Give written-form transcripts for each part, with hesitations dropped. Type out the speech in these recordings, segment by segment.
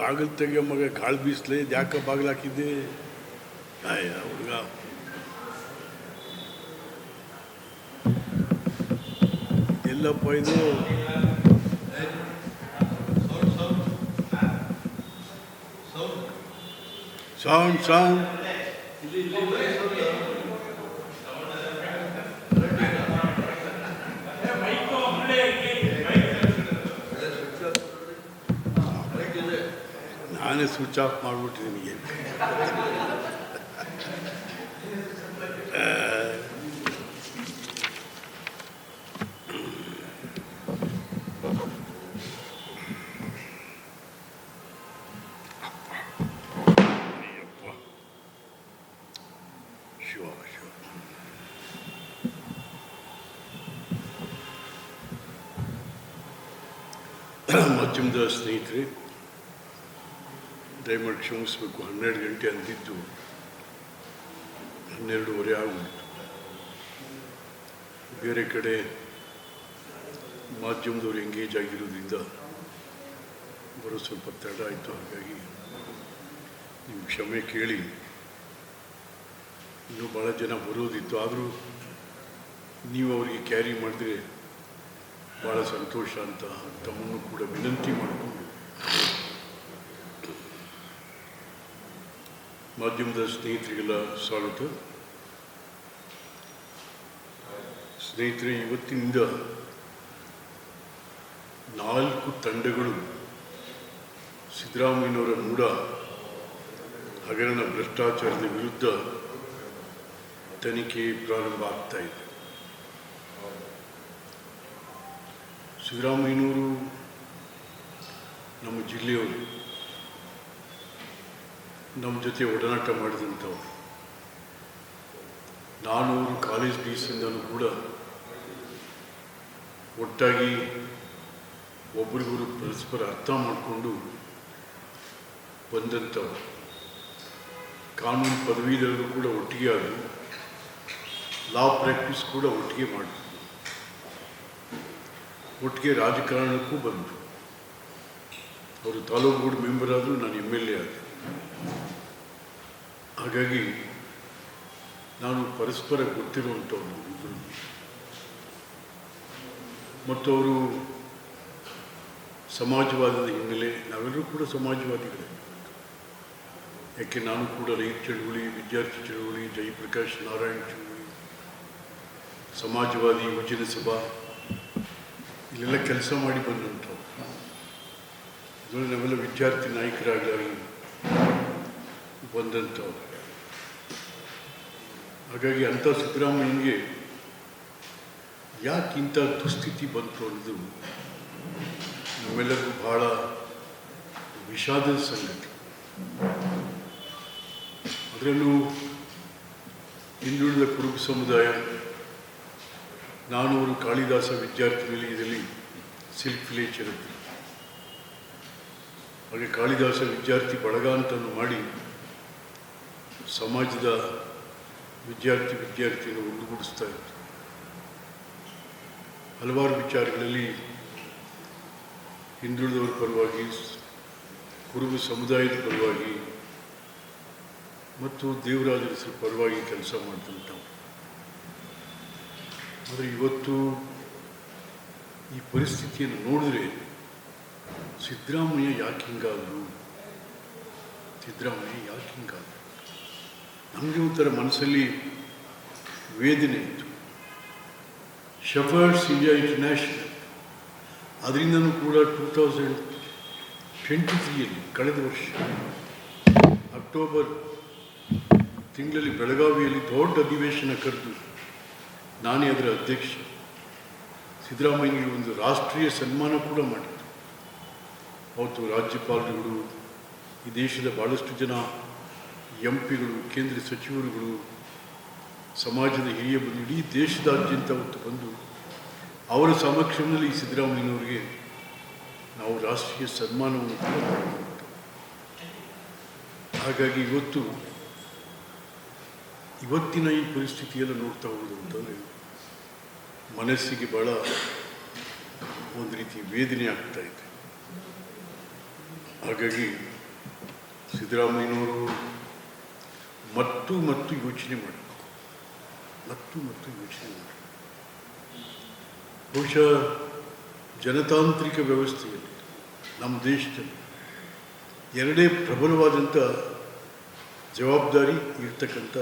ಬಾಗಿಲು ತೆಗಿಯೋ ಮಗ ಕಾಳು ಬೀಸಲಿ ಯಾಕೆ ಬಾಗಿಲು ಹಾಕಿದ್ದೆ ಹುಡುಗ ಎಲ್ಲಪ್ಪ ಇದು ಸೌಂಡ್ ನಾನೇ ಸ್ವಿಚ್ ಆಫ್ ಮಾಡಿಬಿಟ್ಟಿದ್ದೀನಿ ಮಾಧ್ಯಮದ ಸ್ನೇಹಿತರೆ, ದಯಮಾಡಿ ಕ್ಷಮಿಸಬೇಕು. 12 ಗಂಟೆ ಅಂದಿದ್ದು 12:30 ಆಗ್ಬಿಡ್ತು. ಬೇರೆ ಕಡೆ ಮಾಧ್ಯಮದವರು ಎಂಗೇಜ್ ಆಗಿರೋದ್ರಿಂದ ಬರೋ ಸ್ವಲ್ಪ ತಡ ಆಯಿತು. ಹಾಗಾಗಿ ನೀವು ಕ್ಷಮೆ ಕೇಳಿ. ಇನ್ನೂ ಭಾಳ ಜನ ಬರೋದಿತ್ತು, ಆದರೂ ನೀವು ಅವರಿಗೆ ಕ್ಯಾರಿ ಮಾಡಿದ್ರೆ ಭಾಳ ಸಂತೋಷ ಅಂತ ತಮ್ಮನ್ನು ಕೂಡ ವಿನಂತಿ ಮಾಡಿಕೊಂಡು ಮಾಧ್ಯಮದ ಸ್ನೇಹಿತರಿಗೆಲ್ಲ ಸ್ವಾಗತ. ಸ್ನೇಹಿತರೆ, ಇವತ್ತಿನಿಂದ 4 ತಂಡಗಳು ಸಿದ್ದರಾಮಯ್ಯನವರ ಮೂಢ ಹಗರಣ ಭ್ರಷ್ಟಾಚಾರದ ವಿರುದ್ಧ ತನಿಖೆ ಪ್ರಾರಂಭ ಆಗ್ತಾ ಇದೆ. ಸಿದ್ದರಾಮಯ್ಯನವರು ನಮ್ಮ ಜಿಲ್ಲೆಯವರು, ನಮ್ಮ ಜೊತೆ ಒಡನಾಟ ಮಾಡಿದಂಥವ್ರು. ನಾನು ಅವರು ಕಾಲೇಜ್ ಡೇಸಿಂದಲೂ ಕೂಡ ಒಟ್ಟಾಗಿ ಒಬ್ರಿಗೊಬ್ರು ಪರಸ್ಪರ ಅರ್ಥ ಮಾಡಿಕೊಂಡು ಬಂದಂಥವ್ರು. ಕಾನೂನು ಪದವೀಧರರು ಕೂಡ ಒಟ್ಟಿಗೆ ಆದರು, ಲಾ ಪ್ರಾಕ್ಟೀಸ್ ಕೂಡ ಒಟ್ಟಿಗೆ ಮಾಡಿದ್ರು, ಒಟ್ಟಿಗೆ ರಾಜಕಾರಣಕ್ಕೂ ಬಂದರು. ಅವರು ತಾಲೂಕು ಬೋರ್ಡ್ ಮೆಂಬರ್ ಆದರೂ ನಾನು MLA ಆದೆ. ಹಾಗಾಗಿ ನಾನು ಪರಸ್ಪರ ಗೊತ್ತಿರುವಂಥವ್ರು ಇಬ್ಬರು. ಮತ್ತು ಅವರು ಸಮಾಜವಾದದ ಹಿನ್ನೆಲೆ, ನಾವೆಲ್ಲರೂ ಕೂಡ ಸಮಾಜವಾದಿಗಳೇ. ಯಾಕೆ ನಾನು ಕೂಡ ರೈತ ಚಳುವಳಿ, ವಿದ್ಯಾರ್ಥಿ ಚಳುವಳಿ, ಜಯಪ್ರಕಾಶ್ ನಾರಾಯಣ್ ಚಳುವಳಿ, ಸಮಾಜವಾದಿ ಯುವಜನ ಸಭಾ ಇಲ್ಲೆಲ್ಲ ಕೆಲಸ ಮಾಡಿ ಬಂದಂಥವ್ರು. ಅದರಲ್ಲಿ ನಾವೆಲ್ಲ ವಿದ್ಯಾರ್ಥಿ ನಾಯಕರಾಗಿ ಬಂದಂಥವ್ರು. ಹಾಗಾಗಿ ಅಂಥ ಸಿದ್ದರಾಮಯ್ಯನಿಗೆ ಯಾಕೆ ಇಂಥ ದುಸ್ಥಿತಿ ಬಂತು ಅನ್ನೋದು ನಮ್ಮೆಲ್ಲರಿಗೂ ಭಾಳ ವಿಷಾದದ ಸಂಗತಿ. ಅದರಲ್ಲೂ ಹಿಂದುಳಿದ ಕುರುಬ ಸಮುದಾಯ, ನಾನೂರು ಕಾಳಿದಾಸ ವಿದ್ಯಾರ್ಥಿ ನಿಲಯದಲ್ಲಿ ಸಿಲ್ಕ್ ವಿಲೇಜ್ ಇರುತ್ತೆ. ಹಾಗೆ ಕಾಳಿದಾಸ ವಿದ್ಯಾರ್ಥಿ ಬಳಗ ಅಂತನ್ನು ಮಾಡಿ ಸಮಾಜದ ವಿದ್ಯಾರ್ಥಿಯನ್ನು ಒಂದುಗೂಡಿಸ್ತಾ ಇತ್ತು. ಹಲವಾರು ವಿಚಾರಗಳಲ್ಲಿ ಹಿಂದುಳಿದವರ ಪರವಾಗಿ, ಕುರುಬ ಸಮುದಾಯದ ಪರವಾಗಿ ಮತ್ತು ದೇವರಾಜರ ಪರವಾಗಿ ಕೆಲಸ ಮಾಡಿದಂಥವು. ಆದರೆ ಇವತ್ತು ಈ ಪರಿಸ್ಥಿತಿಯನ್ನು ನೋಡಿದ್ರೆ ಸಿದ್ದರಾಮಯ್ಯ ಯಾಕೆ ಹಿಂಗಾದರು, ನಮಗೆ ಒಂಥರ ಮನಸ್ಸಲ್ಲಿ ವೇದನೆ ಇತ್ತು. ಶೆಫರ್ಡ್ಸ್ ಇಂಡಿಯಾ ಇಂಟರ್ನ್ಯಾಷನಲ್ ಅದರಿಂದನೂ ಕೂಡ 2023ಯಲ್ಲಿ ಕಳೆದ ವರ್ಷ ಅಕ್ಟೋಬರ್ ತಿಂಗಳಲ್ಲಿ ಬೆಳಗಾವಿಯಲ್ಲಿ ದೊಡ್ಡ ಅಧಿವೇಶನ ಕರೆದು ನಾನೇ ಅದರ ಅಧ್ಯಕ್ಷ. ಸಿದ್ದರಾಮಯ್ಯನಿಗೆ ಒಂದು ರಾಷ್ಟ್ರೀಯ ಸನ್ಮಾನ ಕೂಡ ಮಾಡಿತ್ತು. ಅವತ್ತು ರಾಜ್ಯಪಾಲರುಗಳು, ಈ ದೇಶದ ಭಾಳಷ್ಟು ಜನ MP ಗಳು, ಕೇಂದ್ರ ಸಚಿವರುಗಳು, ಸಮಾಜದ ಹಿರಿಯ ಬಂದು ಇಡೀ ದೇಶದಾದ್ಯಂತ ಅವತ್ತು ಬಂದು ಅವರ ಸಮಕ್ಷಮದಲ್ಲಿ ಈ ಸಿದ್ದರಾಮಯ್ಯನವರಿಗೆ ನಾವು ರಾಷ್ಟ್ರೀಯ ಸನ್ಮಾನವನ್ನು ಕೂಡ ಮಾಡಿಕೊಟ್ಟು. ಹಾಗಾಗಿ ಇವತ್ತಿನ ಈ ಪರಿಸ್ಥಿತಿಯೆಲ್ಲ ನೋಡ್ತಾ ಹೋಗೋದು ಅಂತಂದರೆ ಮನಸ್ಸಿಗೆ ಭಾಳ ಒಂದು ರೀತಿ ವೇದನೆ ಆಗ್ತಾ ಇದೆ. ಹಾಗಾಗಿ ಸಿದ್ದರಾಮಯ್ಯನವರು ಮತ್ತು ಯೋಚನೆ ಮಾಡಬೇಕು, ಮತ್ತು ಯೋಚನೆ ಮಾಡಬೇಕು. ಬಹುಶಃ ಜನತಾಂತ್ರಿಕ ವ್ಯವಸ್ಥೆಯಲ್ಲಿ ನಮ್ಮ ದೇಶದಲ್ಲಿ ಎರಡೇ ಪ್ರಬಲವಾದಂಥ ಜವಾಬ್ದಾರಿ ಇರ್ತಕ್ಕಂಥ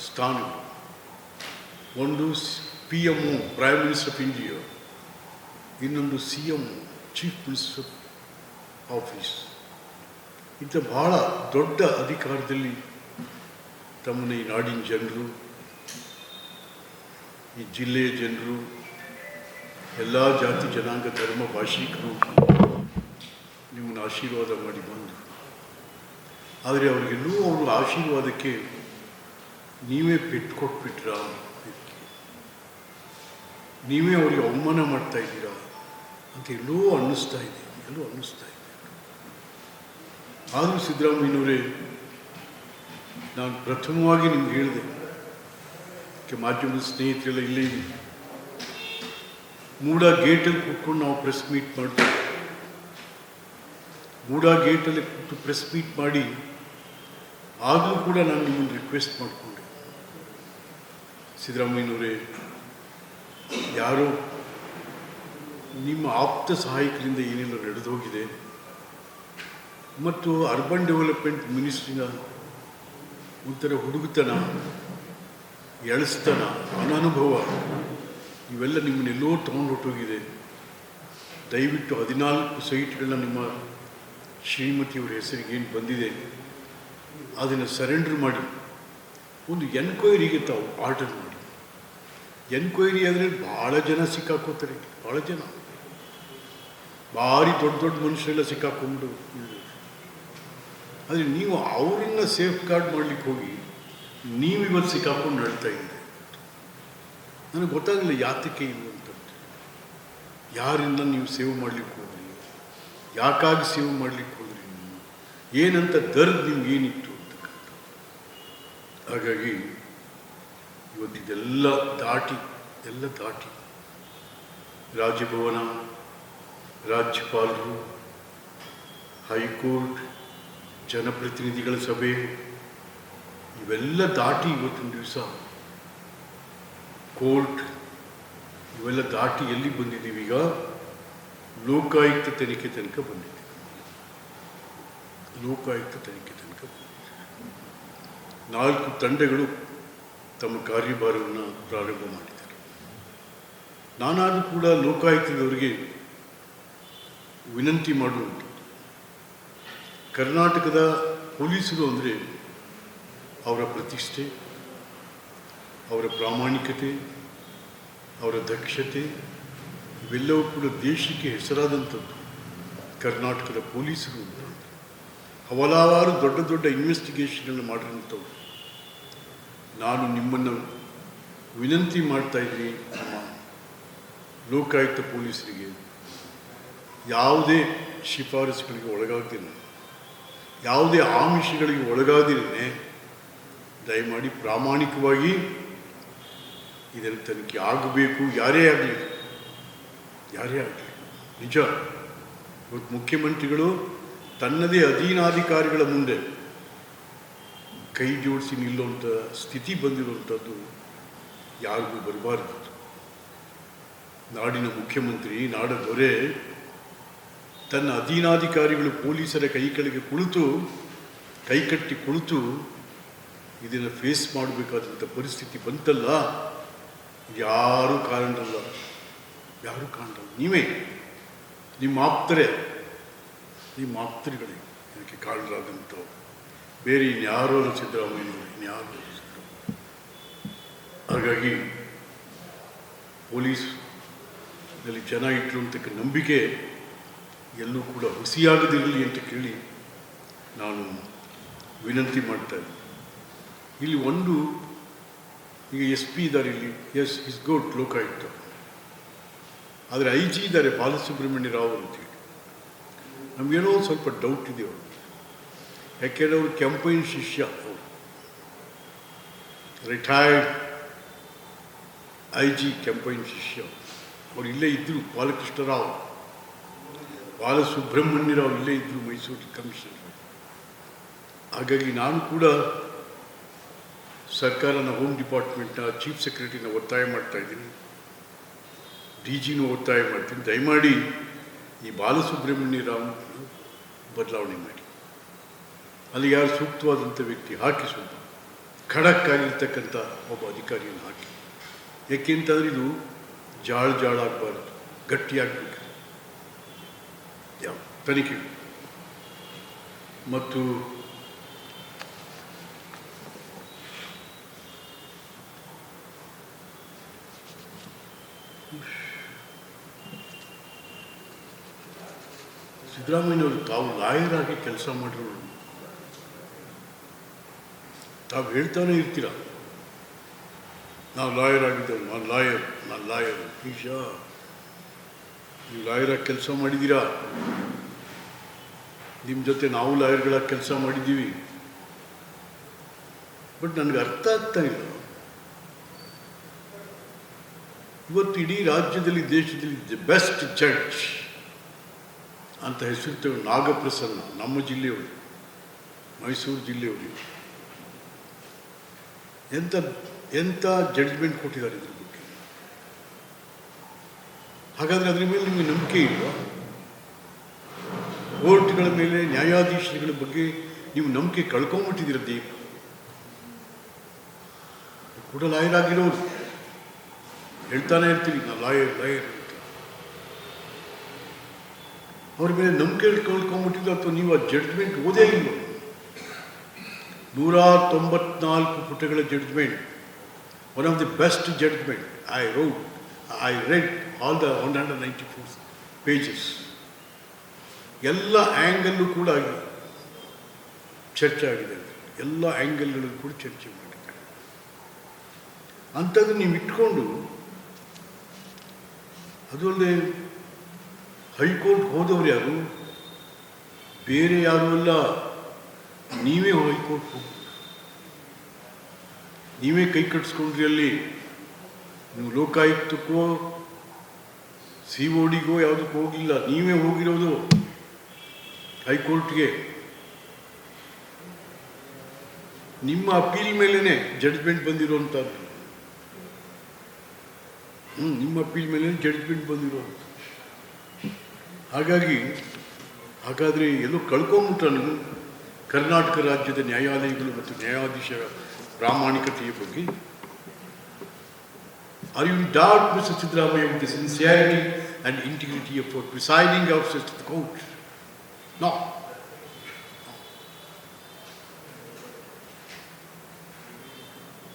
ಸ್ಥಾನಗಳು. ಒಂದು PMO, prime minister of India, ಇನ್ನೊಂದು CMO, ಚೀಫ್ ಮಿನಿಸ್ಟರ್ ಆಫೀಸ್. ಇಂಥ ಬಹಳ ದೊಡ್ಡ ಅಧಿಕಾರದಲ್ಲಿ ತಮ್ಮನ್ನು ಈ ನಾಡಿನ ಜನರು, ಈ ಜಿಲ್ಲೆಯ ಜನರು, ಎಲ್ಲ ಜಾತಿ ಜನಾಂಗ ಧರ್ಮ ಭಾಷಿಕರು ನಿಮ್ಮನ್ನು ಆಶೀರ್ವಾದ ಮಾಡಿ ಬಂದರು. ಆದರೆ ಅವರಿಗೆಲ್ಲೂ ಅವ್ರ ಆಶೀರ್ವಾದಕ್ಕೆ ನೀವೇ ಪೆಟ್ಟು ಕೊಟ್ಬಿಟ್ರಾ, ನೀವೇ ಅವರಿಗೆ ಅವಮಾನ ಮಾಡ್ತಾ ಇದ್ದೀರಾ ಅಂತ ಎಲ್ಲೋ ಅನ್ನಿಸ್ತಾ ಇದೆ. ಆದರೂ ಸಿದ್ದರಾಮಯ್ಯನವರೇ, ನಾನು ಪ್ರಥಮವಾಗಿ ನಿಮ್ಗೆ ಹೇಳಿದೆ, ಮಾಧ್ಯಮದ ಸ್ನೇಹಿತರೆಲ್ಲ ಇಲ್ಲೇ ಇದೆ, ಮೂಡ ಗೇಟಲ್ಲಿ ಕೂತ್ಕೊಂಡು ನಾವು ಪ್ರೆಸ್ ಮೀಟ್ ಮಾಡ್ತೀವಿ. ಮೂಡ ಗೇಟಲ್ಲಿ ಕೂತು ಪ್ರೆಸ್ ಮೀಟ್ ಮಾಡಿ ಆಗಲೂ ಕೂಡ ನಾನು ನಿಮ್ಮನ್ನು ರಿಕ್ವೆಸ್ಟ್ ಮಾಡಿಕೊಂಡೆ, ಸಿದ್ದರಾಮಯ್ಯನವರೇ, ಯಾರೋ ನಿಮ್ಮ ಆಪ್ತ ಸಹಾಯಕರಿಂದ ಏನೆಲ್ಲ ನಡೆದೋಗಿದೆ ಮತ್ತು ಅರ್ಬನ್ ಡೆವಲಪ್ಮೆಂಟ್ ಮಿನಿಸ್ಟ್ರಿನ ಒಂಥರ ಹುಡುಗತನ, ಎಳಸ್ತನ, ಅನನುಭವ ಇವೆಲ್ಲ ನಿಮ್ಮನ್ನೆಲ್ಲೋ ತೊಗೊಂಡು ಹೊಟ್ಟೋಗಿದೆ. ದಯವಿಟ್ಟು 14 ಸೈಟ್ಗಳನ್ನ ನಿಮ್ಮ ಶ್ರೀಮತಿಯವರ ಹೆಸರಿಗೆ ಏನು ಬಂದಿದೆ ಅದನ್ನು ಸರೆಂಡರ್ ಮಾಡಿ ಒಂದು ಎನ್ಕ್ವೈರಿಗೆ ತಾವು ಆರ್ಡರ್ ಮಾಡಿ. ಎನ್ಕ್ವೈರಿ ಆದರೆ ಭಾಳ ಜನ ಸಿಕ್ಕಾಕೋತಾರೆ, ಭಾಳ ಜನ ಭಾರಿ ದೊಡ್ಡ ಮನುಷ್ಯರೆಲ್ಲ ಸಿಕ್ಕಾಕೊಂಡ್ಬಿಡು. ಆದರೆ ನೀವು ಅವರನ್ನು ಸೇಫ್ ಗಾರ್ಡ್ ಮಾಡಲಿಕ್ಕೆ ಹೋಗಿ ನೀವಿವತ್ತು ಸಿಕ್ಕಾಕೊಂಡು ನಡ್ತಾ ಇದ್ದೀರಿ. ನನಗೆ ಗೊತ್ತಾಗಲಿಲ್ಲ ಯಾತಕ್ಕೆ ಇರುವಂಥದ್ದು, ಯಾರಿಂದ ನೀವು ಸೇವ್ ಮಾಡಲಿಕ್ಕೆ ಹೋದ್ರಿ, ಯಾಕಾಗಿ ಸೇವ್ ಮಾಡಲಿಕ್ಕೆ ಹೋದ್ರಿ, ನೀವು ಏನಂತ ದರ್ದ್ ನಿಮ್ಗೇನಿತ್ತು ಅಂತಕ್ಕಂಥ. ಹಾಗಾಗಿ ಇವತ್ತಿದೆಲ್ಲ ದಾಟಿ ರಾಜಭವನ, ರಾಜ್ಯಪಾಲರು, ಹೈಕೋರ್ಟ್, ಜನಪ್ರತಿನಿಧಿಗಳ ಸಭೆ ಇವೆಲ್ಲ ದಾಟಿ ಇವತ್ತಿನ ದಿವಸ ಕೋರ್ಟ್ ಇವೆಲ್ಲ ದಾಟಿ ಎಲ್ಲಿ ಬಂದಿದ್ದೀವಿ? ಈಗ ಲೋಕಾಯುಕ್ತ ತನಿಖೆ ತನಕ ಬಂದಿದ್ದೀವಿ. ಲೋಕಾಯುಕ್ತ ತನಿಖೆ ತನಕ 4 ತಂಡಗಳು ತಮ್ಮ ಕಾರ್ಯಭಾರವನ್ನು ಪ್ರಾರಂಭ ಮಾಡಿದ್ದಾರೆ. ನಾನಾದರೂ ಕೂಡ ಲೋಕಾಯುಕ್ತದವರಿಗೆ ವಿನಂತಿ ಮಾಡುವಂಥದ್ದು, ಕರ್ನಾಟಕದ ಪೊಲೀಸರು ಅಂದರೆ ಅವರ ಪ್ರತಿಷ್ಠೆ, ಅವರ ಪ್ರಾಮಾಣಿಕತೆ, ಅವರ ದಕ್ಷತೆ ಇವೆಲ್ಲವೂ ಕೂಡ ದೇಶಕ್ಕೆ ಹೆಸರಾದಂಥದ್ದು. ಕರ್ನಾಟಕದ ಪೊಲೀಸರು ಅಂತ ಹಲವಾರು ದೊಡ್ಡ ಇನ್ವೆಸ್ಟಿಗೇಷನ್ಗಳನ್ನು ಮಾಡಿರೋಂಥವ್ರು. ನಾನು ನಿಮ್ಮನ್ನು ವಿನಂತಿ ಮಾಡ್ತಾ ಇದ್ದೀನಿ, ನಮ್ಮ ಲೋಕಾಯುಕ್ತ ಪೊಲೀಸರಿಗೆ ಯಾವುದೇ ಶಿಫಾರಸುಗಳಿಗೆ ಒಳಗಾಗ್ದೇನೆ, ಯಾವುದೇ ಆಮಿಷಗಳಿಗೆ ಒಳಗಾಗದಿರೇ ದಯಮಾಡಿ ಪ್ರಾಮಾಣಿಕವಾಗಿ ಇದನ್ನು ತನಿಖೆ ಆಗಬೇಕು. ಯಾರೇ ಆಗಲಿ ನಿಜ, ಇವತ್ತು ಮುಖ್ಯಮಂತ್ರಿಗಳು ತನ್ನದೇ ಅಧೀನಾಧಿಕಾರಿಗಳ ಮುಂದೆ ಕೈ ಜೋಡಿಸಿ ನಿಲ್ಲುವಂಥ ಸ್ಥಿತಿ ಬಂದಿರುವಂಥದ್ದು ಯಾರಿಗೂ ಬರಬಾರ್ದು. ನಾಡಿನ ಮುಖ್ಯಮಂತ್ರಿ, ನಾಡ ದೊರೆ ತನ್ನ ಅಧೀನಾಧಿಕಾರಿಗಳು ಪೊಲೀಸರ ಕೈಕಟ್ಟಿ ಕುಳಿತು ಇದನ್ನು ಫೇಸ್ ಮಾಡಬೇಕಾದಂಥ ಪರಿಸ್ಥಿತಿ ಬಂತಲ್ಲ, ಯಾರೂ ಕಾರಣರಲ್ಲ. ನೀವೇ, ನಿಮ್ಮ ಆಪ್ತರುಗಳೇ ಇದಕ್ಕೆ ಕಾರಣರಾದಂಥವು, ಬೇರೆ ಇನ್ಯಾರೋ ಸಿದ್ದರಾಮಯ್ಯನವರು, ಇನ್ಯಾರೋ. ಹಾಗಾಗಿ ಪೊಲೀಸ್ನಲ್ಲಿ ಜನ ಇಟ್ಟಿರುವಂತಕ್ಕ ನಂಬಿಕೆ ಎಲ್ಲೂ ಕೂಡ ಹುಸಿಯಾಗದಿರಲಿ ಅಂತ ಕೇಳಿ ನಾನು ವಿನಂತಿ ಮಾಡ್ತಾ ಇದ್ದೀನಿ. ಇಲ್ಲಿ ಒಂದು ಈಗ SP ಇದ್ದಾರೆ, ಇಲ್ಲಿ ಇಸ್ ಗುಡ್ ಲೋಕಾಯುಕ್ತ, ಆದರೆ IG ಇದ್ದಾರೆ ಬಾಲಸುಬ್ರಹ್ಮಣ್ಯ ರಾವ್ ಅಂತೇಳಿ. ನಮಗೇನೋ ಸ್ವಲ್ಪ ಡೌಟ್ ಇದೆ ಅವರು, ಯಾಕೆಂದರೆ ಅವರು ಕೆಂಪೈನ ಶಿಷ್ಯ, ಅವರು ರಿಟೈರ್ಡ್ IG ಕೆಂಪೈನ ಶಿಷ್ಯ. ಅವರು ಇಲ್ಲೇ ಇದ್ದರು, ಬಾಲಕೃಷ್ಣ ರಾವ್. ಬಾಲಸುಬ್ರಹ್ಮಣ್ಯ ರಾವ್ ಇಲ್ಲೇ ಇದ್ದರು, ಮೈಸೂರು ಕಮಿಷನರ್. ಹಾಗಾಗಿ ನಾನು ಕೂಡ ಸರ್ಕಾರನ ಹೋಮ್ ಡಿಪಾರ್ಟ್ಮೆಂಟ್ನ ಚೀಫ್ ಸೆಕ್ರೆಟರಿನ ಒತ್ತಾಯ ಮಾಡ್ತಾ ಇದ್ದೀನಿ, ಡಿ ಜಿನೂ ಒತ್ತಾಯ ಮಾಡ್ತೀನಿ, ದಯಮಾಡಿ ಈ ಬಾಲಸುಬ್ರಹ್ಮಣ್ಯ ರಾವ್ ಬದಲಾವಣೆ ಮಾಡಿ, ಅಲ್ಲಿ ಯಾರು ಸೂಕ್ತವಾದಂಥ ವ್ಯಕ್ತಿ ಹಾಕಿ, ಸ್ವಲ್ಪ ಖಡಕ್ ಆಗಿರ್ತಕ್ಕಂಥ ಒಬ್ಬ ಅಧಿಕಾರಿಯನ್ನು ಹಾಕಿ. ಏಕೆಂತಂದರೆ ಇದು ಜಾಳಾಗಬಾರ್ದು, ಗಟ್ಟಿಯಾಗಬೇಕು ಯಾವ ತನಿಖೆ. ಮತ್ತು ಸಿದ್ದರಾಮಯ್ಯನವರು ತಾವು ಲಾಯರ್ ಆಗಿ ಕೆಲಸ ಮಾಡಿರೋರು, ತಾವು ಹೇಳ್ತಾನೆ ಇರ್ತೀರ, ನಾವು ಲಾಯರ್ ಆಗಿದ್ದೇವೆ, ನಾನು ಲಾಯರ್. ಈಶಾ, ನೀವು ಲಾಯರಾಗಿ ಕೆಲಸ ಮಾಡಿದ್ದೀರಾ, ನಿಮ್ಮ ಜೊತೆ ನಾವು ಲಾಯರ್ಗಳಾಗಿ ಕೆಲಸ ಮಾಡಿದ್ದೀವಿ. ಬಟ್ ನನಗೆ ಅರ್ಥ ಆಗ್ತಾ ಇಲ್ಲ, ಇವತ್ತು ಇಡೀ ರಾಜ್ಯದಲ್ಲಿ, ದೇಶದಲ್ಲಿ ದಿ ಬೆಸ್ಟ್ ಜಡ್ಜ್ ಅಂತ ಹೆಸರು ನಾಗಪ್ರಸನ್ನ, ನಮ್ಮ ಜಿಲ್ಲೆಯವರು, ಮೈಸೂರು ಜಿಲ್ಲೆಯವರು, ಎಂಥ ಜಡ್ಜ್ಮೆಂಟ್ ಕೊಟ್ಟಿದ್ದಾರೆ ಇದ್ರ ಬಗ್ಗೆ. ಹಾಗಾದರೆ ಅದರ ಮೇಲೆ ನಿಮಗೆ ನಂಬಿಕೆ ಇಲ್ವಾ? ಕೋರ್ಟ್ಗಳ ಮೇಲೆ, ನ್ಯಾಯಾಧೀಶರುಗಳ ಬಗ್ಗೆ ನೀವು ನಂಬಿಕೆ ಕಳ್ಕೊಂಡ್ಬಿಟ್ಟಿದ್ದೀರ. ದೀಪ ಕೂಡ ಲಾಯರ್ ಆಗಿರೋರು ಹೇಳ್ತಾನೆ ಇರ್ತೀವಿ, ನಾವು ಲಾಯರ್ ಅಂತ. ಅವ್ರ ಮೇಲೆ ನಂಬಿಕೆ ಕಳ್ಕೊಂಡ್ಬಿಟ್ಟಿದ್ದು, ಅಥವಾ ನೀವು ಆ ಜಡ್ಜ್ಮೆಂಟ್ ಓದೇ ಇಲ್ಲ. 194 ಪುಟಗಳ judgement, one of the best judgement. I read all the 194 pages. ಎಲ್ಲ ಆ್ಯಂಗಲ್ಲೂ ಕೂಡ ಚರ್ಚೆ ಆಗಿದೆ, ಎಲ್ಲ ಆ್ಯಂಗಲ್ಗಳಲ್ಲೂ ಕೂಡ ಚರ್ಚೆ ಮಾಡಿದ್ದಾರೆ. ಅಂಥದ್ದು ನೀವು ಇಟ್ಕೊಂಡು, ಅದರಲ್ಲೇ ಹೈಕೋರ್ಟ್ ಹೋದವ್ರು ಯಾರು? ಬೇರೆ ಯಾರೂ ಅಲ್ಲ, ನೀವೇ ಹೈಕೋರ್ಟ್ ಹೋಗಿ ನೀವೇ ಕೈ ಕಟ್ಟಿಸ್ಕೊಂಡ್ರಿ. ಅಲ್ಲಿ ನೀವು ಲೋಕಾಯುಕ್ತಕ್ಕೋ CODಗೋ ಯಾವುದಕ್ಕೂ ಹೋಗಿಲ್ಲ, ನೀವೇ ಹೋಗಿರೋದು ಹೈಕೋರ್ಟ್ಗೆ. ನಿಮ್ಮ ಅಪೀಲ್ ಮೇಲೇ ಜಡ್ಜ್ಮೆಂಟ್ ಬಂದಿರೋಂಥದ್ದು, ನಿಮ್ಮ ಅಪೀಲ್ ಮೇಲೆ ಜಡ್ಜ್ಮೆಂಟ್ ಬಂದಿರೋದು. ಹಾಗಾದರೆ ಎಲ್ಲೋ ಕಳ್ಕೊಂಬಿಟ್ಟ ನೀವು ಕರ್ನಾಟಕ ರಾಜ್ಯದ ನ್ಯಾಯಾಲಯಗಳು ಮತ್ತು ನ್ಯಾಯಾಧೀಶರ ಪ್ರಾಮಾಣಿಕತೆಯ ಬಗ್ಗೆ. Are you in doubt, Mr. Siddaramaiah, with the sincerity and integrity of your presiding officers to the court? No.